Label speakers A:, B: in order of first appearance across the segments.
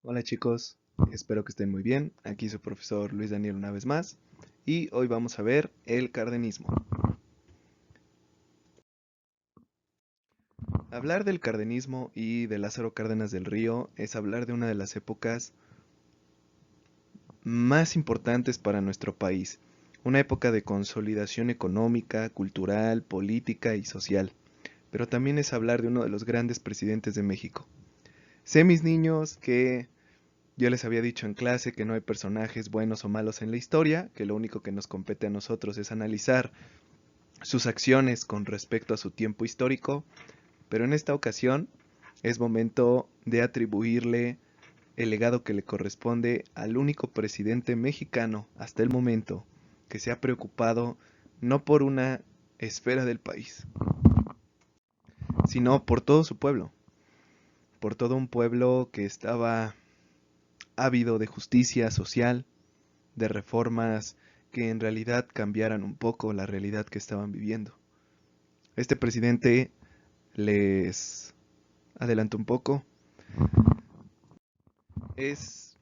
A: Hola chicos, espero que estén muy bien. Aquí su profesor Luis Daniel una vez más y hoy vamos a ver el cardenismo. Hablar del cardenismo y de Lázaro Cárdenas del Río es hablar de una de las épocas más importantes para nuestro país, una época de consolidación económica, cultural, política y social, pero también es hablar de uno de los grandes presidentes de México. Sé, mis niños, que yo les había dicho en clase que no hay personajes buenos o malos en la historia, que lo único que nos compete a nosotros es analizar sus acciones con respecto a su tiempo histórico, pero en esta ocasión es momento de atribuirle el legado que le corresponde al único presidente mexicano hasta el momento que se ha preocupado no por una esfera del país, sino por todo su pueblo, por todo un pueblo que estaba ávido de justicia social, de reformas que en realidad cambiaran un poco la realidad que estaban viviendo. Este presidente, les adelanto un poco, es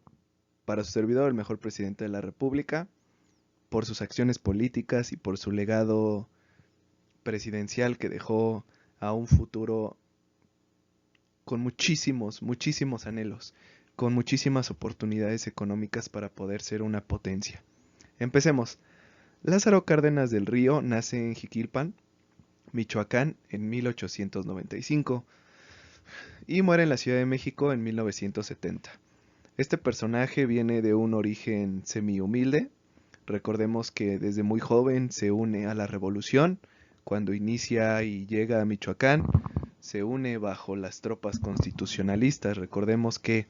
A: para su servidor el mejor presidente de la República por sus acciones políticas y por su legado presidencial que dejó a un futuro con muchísimos anhelos, con muchísimas oportunidades económicas para poder ser una potencia. Empecemos. Lázaro Cárdenas del Río nace en Jiquilpan, Michoacán, en 1895 y muere en la Ciudad de México en 1970. Este personaje viene de un origen semi-humilde. Recordemos que desde muy joven se une a la revolución. Cuando inicia y llega a Michoacán, se une bajo las tropas constitucionalistas. Recordemos que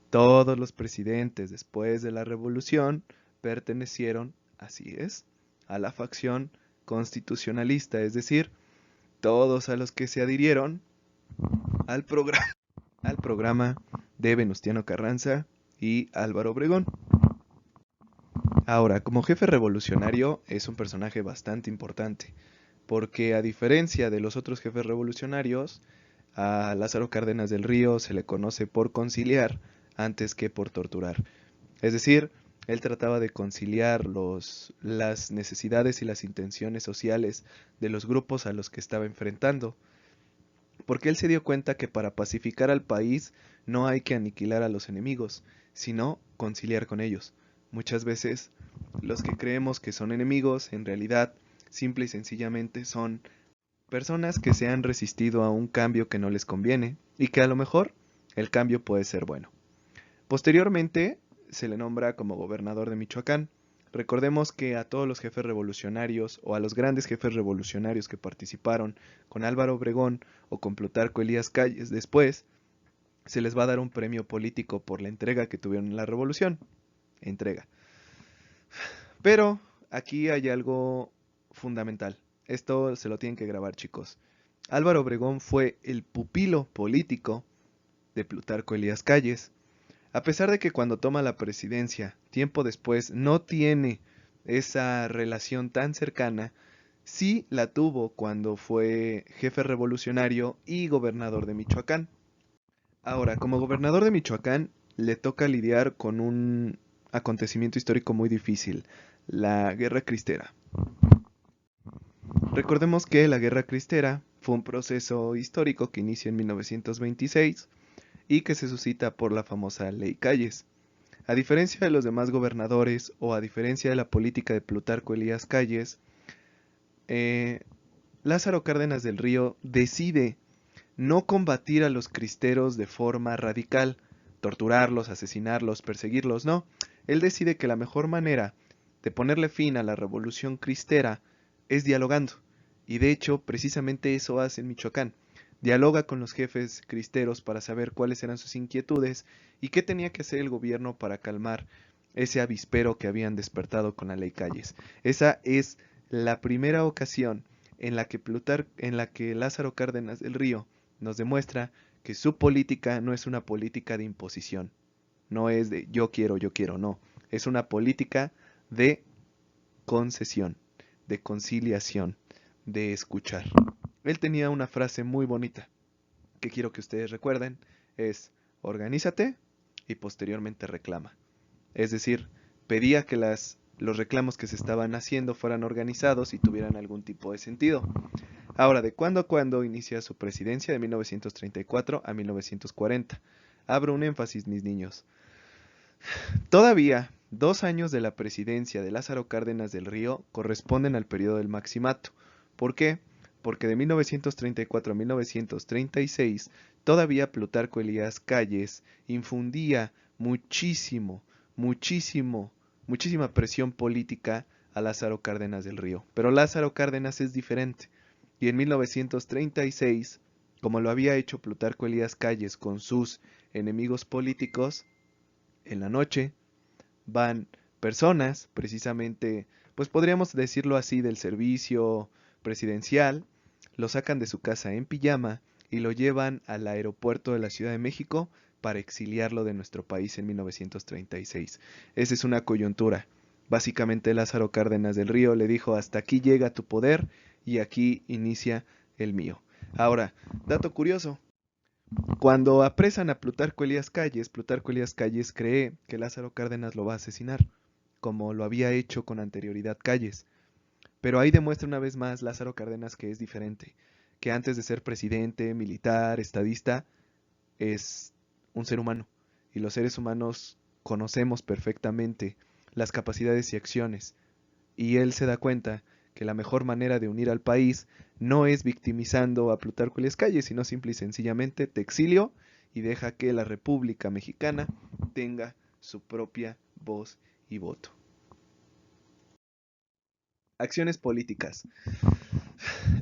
A: todos los presidentes después de la revolución pertenecieron, así es, a la facción constitucionalista, es decir, todos a los que se adhirieron al, al programa de Venustiano Carranza y Álvaro Obregón. Ahora, como jefe revolucionario es un personaje bastante importante, porque a diferencia de los otros jefes revolucionarios, a Lázaro Cárdenas del Río se le conoce por conciliar antes que por torturar. Es decir, él trataba de conciliar las necesidades y las intenciones sociales de los grupos a los que estaba enfrentando, porque él se dio cuenta que para pacificar al país no hay que aniquilar a los enemigos, sino conciliar con ellos. Muchas veces los que creemos que son enemigos, en realidad, simple y sencillamente son personas que se han resistido a un cambio que no les conviene y que a lo mejor el cambio puede ser bueno. Posteriormente se le nombra como gobernador de Michoacán. Recordemos que a todos los jefes revolucionarios o a los grandes jefes revolucionarios que participaron con Álvaro Obregón o con Plutarco Elías Calles después, se les va a dar un premio político por la entrega que tuvieron en la revolución. Entrega. Pero aquí hay algo fundamental. Esto se lo tienen que grabar, chicos. Álvaro Obregón fue el pupilo político de Plutarco Elías Calles. A pesar de que cuando toma la presidencia, tiempo después, no tiene esa relación tan cercana, sí la tuvo cuando fue jefe revolucionario y gobernador de Michoacán. Ahora, como gobernador de Michoacán, le toca lidiar con un acontecimiento histórico muy difícil, la Guerra Cristera. Recordemos que la Guerra Cristera fue un proceso histórico que inicia en 1926 y que se suscita por la famosa Ley Calles. A diferencia de los demás gobernadores o a diferencia de la política de Plutarco Elías Calles, eh, Lázaro Cárdenas del Río decide no combatir a los cristeros de forma radical, torturarlos, asesinarlos, perseguirlos, no. Él decide que la mejor manera de ponerle fin a la revolución cristera es dialogando. Y de hecho, precisamente eso hace en Michoacán. Dialoga con los jefes cristeros para saber cuáles eran sus inquietudes y qué tenía que hacer el gobierno para calmar ese avispero que habían despertado con la ley Calles. Esa es la primera ocasión en la que Lázaro Cárdenas del Río nos demuestra que su política no es una política de imposición, no es de yo quiero, no, es una política de concesión, de conciliación, de escuchar. Él tenía una frase muy bonita que quiero que ustedes recuerden, es organízate y posteriormente reclama. Es decir, pedía que los reclamos que se estaban haciendo fueran organizados y tuvieran algún tipo de sentido. Ahora, ¿de cuándo a cuándo inicia su presidencia? De 1934 a 1940. Abro un énfasis, mis niños. Todavía, 2 años de la presidencia de Lázaro Cárdenas del Río corresponden al periodo del Maximato. ¿Por qué? Porque de 1934 a 1936 todavía Plutarco Elías Calles infundía muchísima presión política a Lázaro Cárdenas del Río. Pero Lázaro Cárdenas es diferente. Y en 1936, como lo había hecho Plutarco Elías Calles con sus enemigos políticos, en la noche van personas, precisamente, pues podríamos decirlo así, del servicio presidencial, lo sacan de su casa en pijama y lo llevan al aeropuerto de la Ciudad de México para exiliarlo de nuestro país en 1936. Esa es una coyuntura. Básicamente Lázaro Cárdenas del Río le dijo: hasta aquí llega tu poder y aquí inicia el mío. Ahora, dato curioso, cuando apresan a Plutarco Elías Calles cree que Lázaro Cárdenas lo va a asesinar, como lo había hecho con anterioridad Calles. Pero ahí demuestra una vez más Lázaro Cárdenas que es diferente, que antes de ser presidente, militar, estadista, es un ser humano. Y los seres humanos conocemos perfectamente las capacidades y acciones. Y él se da cuenta que la mejor manera de unir al país no es victimizando a Plutarco Elías Calles, sino simple y sencillamente te exilio y deja que la República Mexicana tenga su propia voz y voto. Acciones políticas.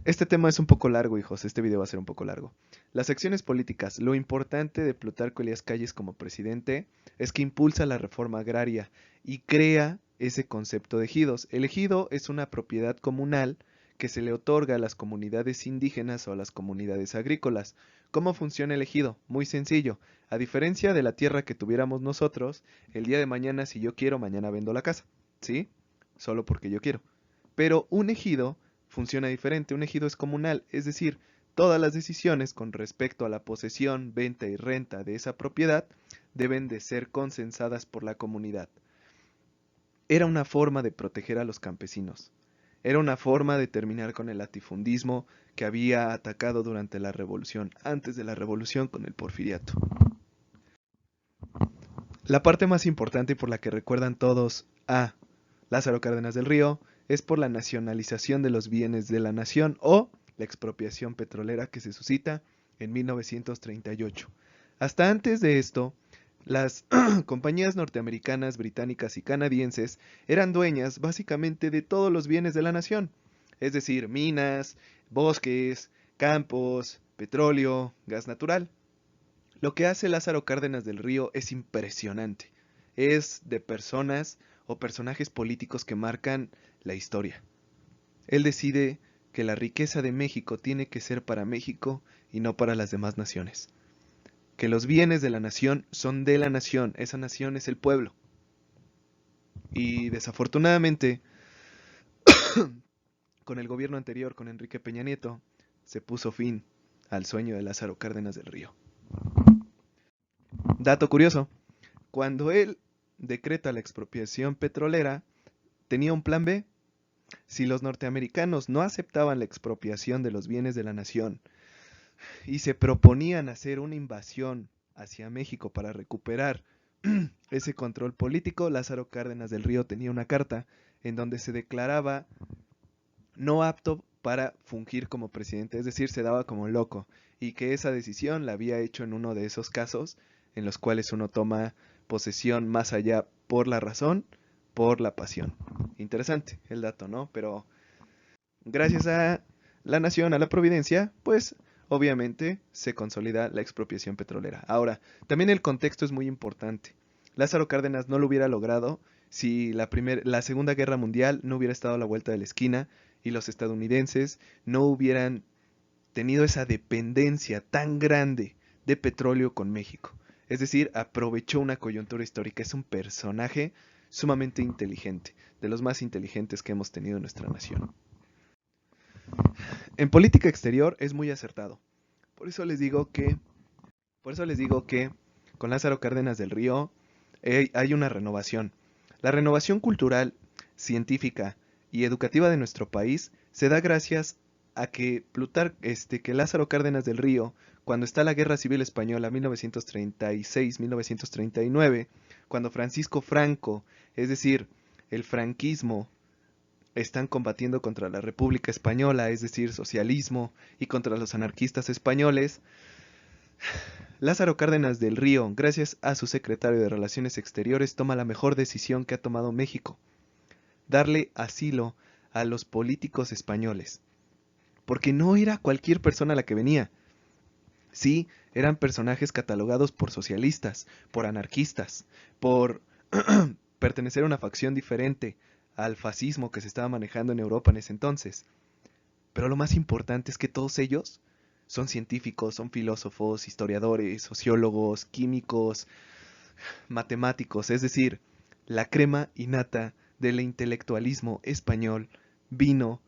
A: Este tema es un poco largo, hijos, este video va a ser un poco largo. Las acciones políticas. Lo importante de Plutarco Elías Calles como presidente es que impulsa la reforma agraria y crea ese concepto de ejidos. El ejido es una propiedad comunal que se le otorga a las comunidades indígenas o a las comunidades agrícolas. ¿Cómo funciona el ejido? Muy sencillo. A diferencia de la tierra que tuviéramos nosotros, el día de mañana, si yo quiero, mañana vendo la casa. ¿Sí? Solo porque yo quiero. Pero un ejido funciona diferente. Un ejido es comunal, es decir, todas las decisiones con respecto a la posesión, venta y renta de esa propiedad deben de ser consensadas por la comunidad. Era una forma de proteger a los campesinos. Era una forma de terminar con el latifundismo que había atacado durante la revolución, antes de la revolución con el porfiriato. La parte más importante por la que recuerdan todos a Lázaro Cárdenas del Río es por la nacionalización de los bienes de la nación o la expropiación petrolera que se suscita en 1938. Hasta antes de esto, las compañías norteamericanas, británicas y canadienses eran dueñas básicamente de todos los bienes de la nación, es decir, minas, bosques, campos, petróleo, gas natural. Lo que hace Lázaro Cárdenas del Río es impresionante. Es de personas o personajes políticos que marcan la historia. Él decide que la riqueza de México tiene que ser para México y no para las demás naciones. Que los bienes de la nación son de la nación, esa nación es el pueblo. Y desafortunadamente, con el gobierno anterior, con Enrique Peña Nieto, se puso fin al sueño de Lázaro Cárdenas del Río. Dato curioso, cuando él decreta la expropiación petrolera, tenía un plan B. Si los norteamericanos no aceptaban la expropiación de los bienes de la nación y se proponían hacer una invasión hacia México para recuperar ese control político, Lázaro Cárdenas del Río tenía una carta en donde se declaraba no apto para fungir como presidente, es decir, se daba como loco, y que esa decisión la había hecho en uno de esos casos en los cuales uno toma posesión más allá por la razón, por la pasión. Interesante el dato, ¿no? Pero gracias a la nación, a la providencia, pues obviamente se consolida la expropiación petrolera. Ahora, también el contexto es muy importante. Lázaro Cárdenas no lo hubiera logrado si la Segunda Guerra Mundial no hubiera estado a la vuelta de la esquina y los estadounidenses no hubieran tenido esa dependencia tan grande de petróleo con México. Es decir, aprovechó una coyuntura histórica. Es un personaje sumamente inteligente, de los más inteligentes que hemos tenido en nuestra nación. En política exterior es muy acertado. Por eso les digo que con Lázaro Cárdenas del Río, hay una renovación. La renovación cultural, científica y educativa de nuestro país se da gracias a que que Lázaro Cárdenas del Río, cuando está la Guerra Civil Española 1936-1939, cuando Francisco Franco, es decir, el franquismo, están combatiendo contra la República Española, es decir, socialismo, y contra los anarquistas españoles, Lázaro Cárdenas del Río, gracias a su secretario de Relaciones Exteriores, toma la mejor decisión que ha tomado México: darle asilo a los políticos españoles. Porque no era cualquier persona la que venía. Sí, eran personajes catalogados por socialistas, por anarquistas, por pertenecer a una facción diferente al fascismo que se estaba manejando en Europa en ese entonces. Pero lo más importante es que todos ellos son científicos, son filósofos, historiadores, sociólogos, químicos, matemáticos, es decir, la crema innata del intelectualismo español vino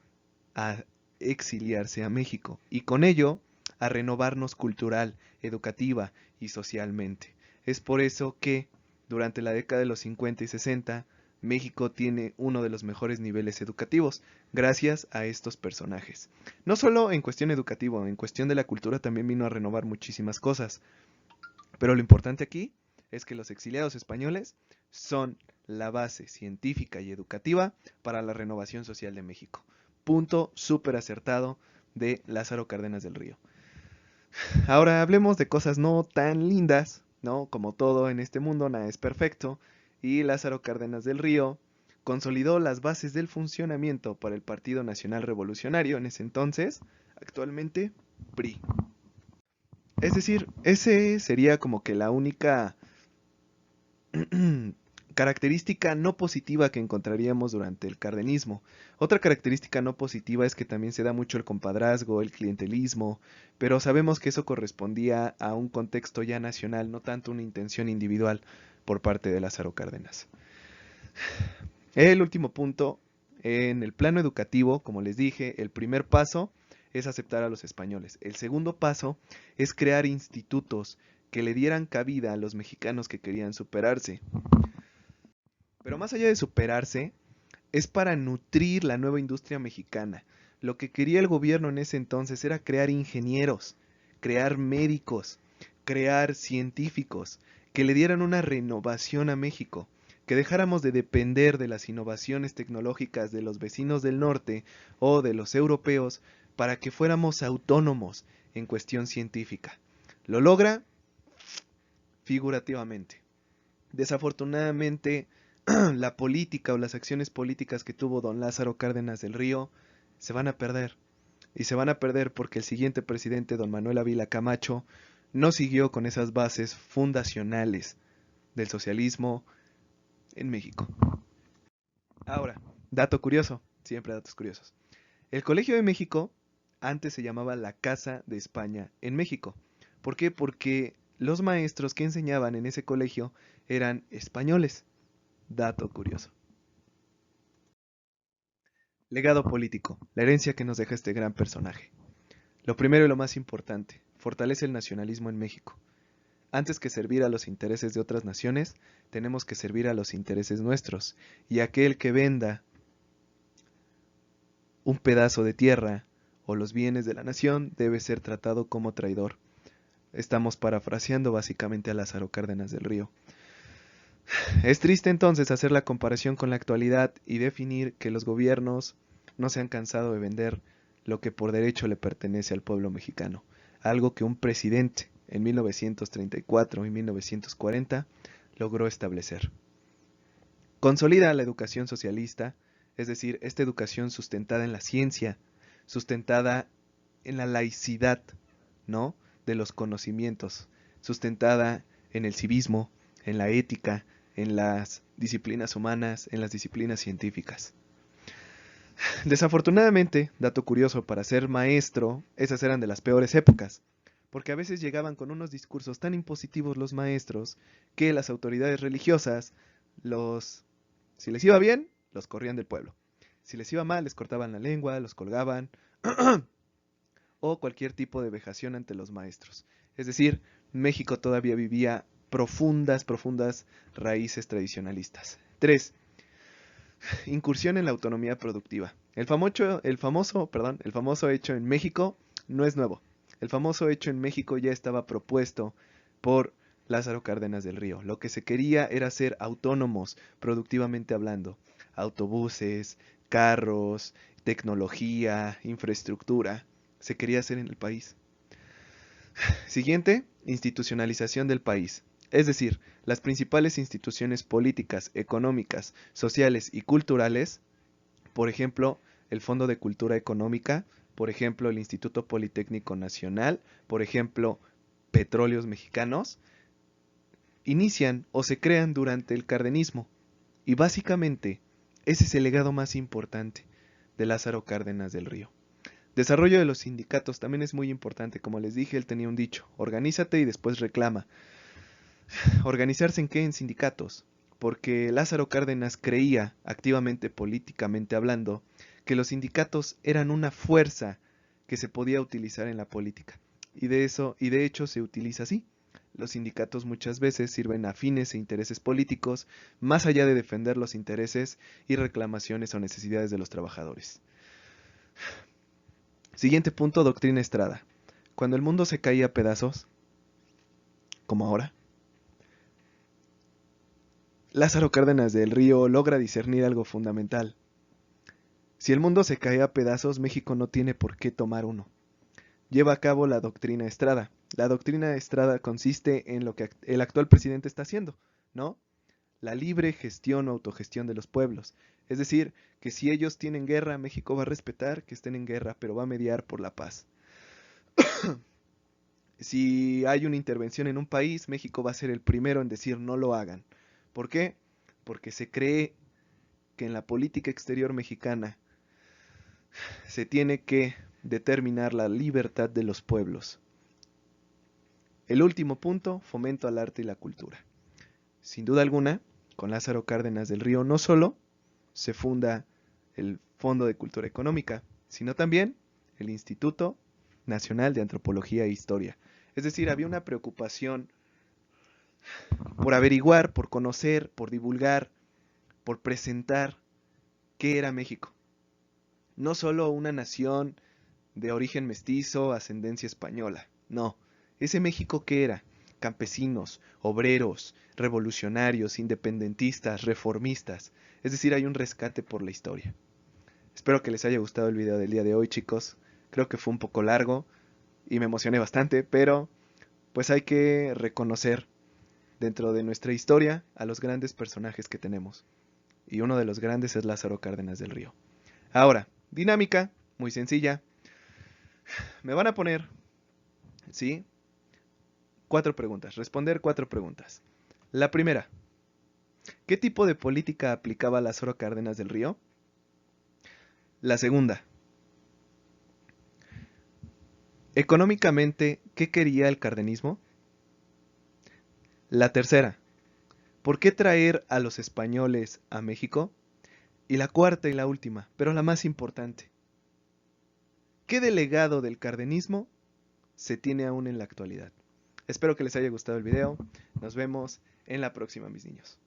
A: a exiliarse a México y con ello a renovarnos cultural, educativa y socialmente. Es por eso que durante la década de los 50 y 60 México tiene uno de los mejores niveles educativos gracias a estos personajes. No solo en cuestión educativa, en cuestión de la cultura también vino a renovar muchísimas cosas. Pero lo importante aquí es que los exiliados españoles son la base científica y educativa para la renovación social de México. Punto súper acertado de Lázaro Cárdenas del Río. Ahora hablemos de cosas no tan lindas, ¿no? Como todo en este mundo, nada es perfecto. Y Lázaro Cárdenas del Río consolidó las bases del funcionamiento para el Partido Nacional Revolucionario en ese entonces, actualmente PRI. Es decir, ese sería como que la única característica no positiva que encontraríamos durante el cardenismo. Otra característica no positiva es que también se da mucho el compadrazgo, el clientelismo, pero sabemos que eso correspondía a un contexto ya nacional, no tanto una intención individual por parte de Lázaro Cárdenas. El último punto, en el plano educativo, como les dije, el primer paso es aceptar a los españoles. El segundo paso es crear institutos que le dieran cabida a los mexicanos que querían superarse. Pero más allá de superarse, es para nutrir la nueva industria mexicana. Lo que quería el gobierno en ese entonces era crear ingenieros, crear médicos, crear científicos, que le dieran una renovación a México, que dejáramos de depender de las innovaciones tecnológicas de los vecinos del norte o de los europeos para que fuéramos autónomos en cuestión científica. Lo logra figurativamente. Desafortunadamente, la política o las acciones políticas que tuvo don Lázaro Cárdenas del Río se van a perder. Y se van a perder porque el siguiente presidente, don Manuel Ávila Camacho, no siguió con esas bases fundacionales del socialismo en México. Ahora, dato curioso, siempre datos curiosos. El Colegio de México antes se llamaba la Casa de España en México. ¿Por qué? Porque los maestros que enseñaban en ese colegio eran españoles. Dato curioso. Legado político, la herencia que nos deja este gran personaje. Lo primero y lo más importante, fortalece el nacionalismo en México. Antes que servir a los intereses de otras naciones, tenemos que servir a los intereses nuestros. Y aquel que venda un pedazo de tierra o los bienes de la nación debe ser tratado como traidor. Estamos parafraseando básicamente a Lázaro Cárdenas del Río. Es triste entonces hacer la comparación con la actualidad y definir que los gobiernos no se han cansado de vender lo que por derecho le pertenece al pueblo mexicano, algo que un presidente en 1934 y 1940 logró establecer. Consolida la educación socialista, es decir, esta educación sustentada en la ciencia, sustentada en la laicidad, ¿no?, de los conocimientos, sustentada en el civismo, en la ética, en las disciplinas humanas, en las disciplinas científicas. Desafortunadamente, dato curioso, para ser maestro, esas eran de las peores épocas, porque a veces llegaban con unos discursos tan impositivos los maestros que las autoridades religiosas si les iba bien, los corrían del pueblo. Si les iba mal, les cortaban la lengua, los colgaban o cualquier tipo de vejación ante los maestros. Es decir, México todavía vivía profundas raíces tradicionalistas. 3. Incursión en la autonomía productiva. El famoso hecho en México no es nuevo. El famoso hecho en México ya estaba propuesto por Lázaro Cárdenas del Río. Lo que se quería era ser autónomos, productivamente hablando. Autobuses, carros, tecnología, infraestructura. Se quería hacer en el país. Siguiente, institucionalización del país. Es decir, las principales instituciones políticas, económicas, sociales y culturales, por ejemplo, el Fondo de Cultura Económica, por ejemplo, el Instituto Politécnico Nacional, por ejemplo, Petróleos Mexicanos, inician o se crean durante el cardenismo. Y básicamente, ese es el legado más importante de Lázaro Cárdenas del Río. Desarrollo de los sindicatos también es muy importante. Como les dije, él tenía un dicho: organízate y después reclama. ¿Organizarse en qué? En sindicatos. Porque Lázaro Cárdenas creía, activamente políticamente hablando, que los sindicatos eran una fuerza que se podía utilizar en la política. Y de hecho se utiliza así. Los sindicatos muchas veces sirven a fines e intereses políticos, más allá de defender los intereses y reclamaciones o necesidades de los trabajadores. Siguiente punto, doctrina Estrada. Cuando el mundo se caía a pedazos, como ahora, Lázaro Cárdenas del Río logra discernir algo fundamental. Si el mundo se cae a pedazos, México no tiene por qué tomar uno. Lleva a cabo la doctrina Estrada. La doctrina Estrada consiste en lo que el actual presidente está haciendo, ¿no? La libre gestión o autogestión de los pueblos. Es decir, que si ellos tienen guerra, México va a respetar que estén en guerra, pero va a mediar por la paz. Si hay una intervención en un país, México va a ser el primero en decir no lo hagan. ¿Por qué? Porque se cree que en la política exterior mexicana se tiene que determinar la libertad de los pueblos. El último punto, fomento al arte y la cultura. Sin duda alguna, con Lázaro Cárdenas del Río no solo se funda el Fondo de Cultura Económica, sino también el Instituto Nacional de Antropología e Historia. Es decir, había una preocupación por averiguar, por conocer, por divulgar, por presentar qué era México. No solo una nación de origen mestizo, ascendencia española, no. Ese México qué era: campesinos, obreros, revolucionarios, independentistas, reformistas. Es decir, hay un rescate por la historia. Espero que les haya gustado el video del día de hoy, chicos. Creo que fue un poco largo y me emocioné bastante, pero pues hay que reconocer dentro de nuestra historia a los grandes personajes que tenemos. Y uno de los grandes es Lázaro Cárdenas del Río. Ahora, dinámica, muy sencilla. Me van a poner, ¿sí?, 4 preguntas, responder 4 preguntas. La primera: ¿qué tipo de política aplicaba Lázaro Cárdenas del Río? La segunda: económicamente, ¿qué quería el cardenismo? La tercera: ¿por qué traer a los españoles a México? Y la cuarta y la última, pero la más importante: ¿qué delegado del cardenismo se tiene aún en la actualidad? Espero que les haya gustado el video. Nos vemos en la próxima, mis niños.